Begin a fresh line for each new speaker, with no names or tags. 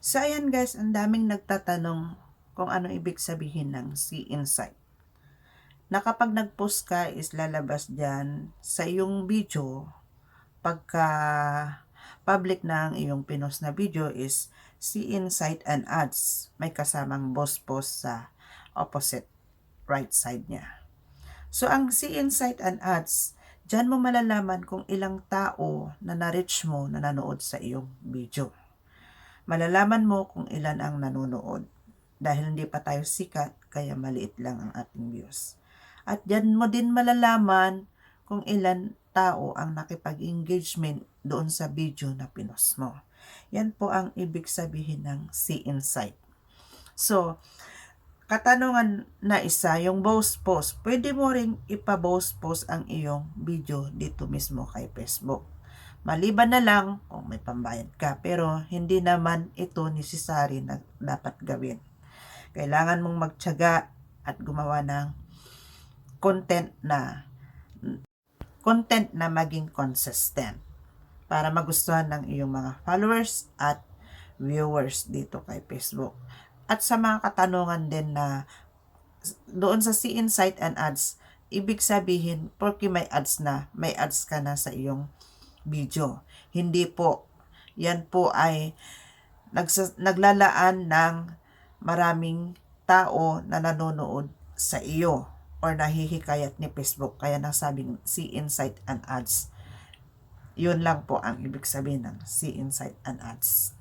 So ayan guys, ang daming nagtatanong kung ano ibig sabihin ng see insight. Na kapag nag-post ka is lalabas dyan sa iyong video, pagka public na ang iyong pinost na video is see insight and ads. May kasamang post sa opposite right side niya. So ang see insight and ads, dyan mo malalaman kung ilang tao na na-reach mo na nanood sa iyong video. Malalaman mo kung ilan ang nanonood. Dahil hindi pa tayo sikat, kaya maliit lang ang ating views. At dyan mo din malalaman kung ilan tao ang nakipag-engagement doon sa video na pinost mo. Yan po ang ibig sabihin ng see insight. So, katanungan na isa, yung post. Pwede mo ring ipa-post ang iyong video dito mismo kay Facebook. Maliban na lang kung may pambayad ka, pero hindi naman ito necessary na dapat gawin. Kailangan mong magtiyaga at gumawa ng content na maging consistent para magustuhan ng iyong mga followers at viewers dito kay Facebook. At sa mga katanungan din na doon sa see insight and ads, ibig sabihin, porque may ads ka na sa iyong video. Hindi po. Yan po ay naglalaan ng maraming tao na nanonood sa iyo or nahihikayat ni Facebook. Kaya nasabing see insight and ads. Yun lang po ang ibig sabihin ng see insight and ads.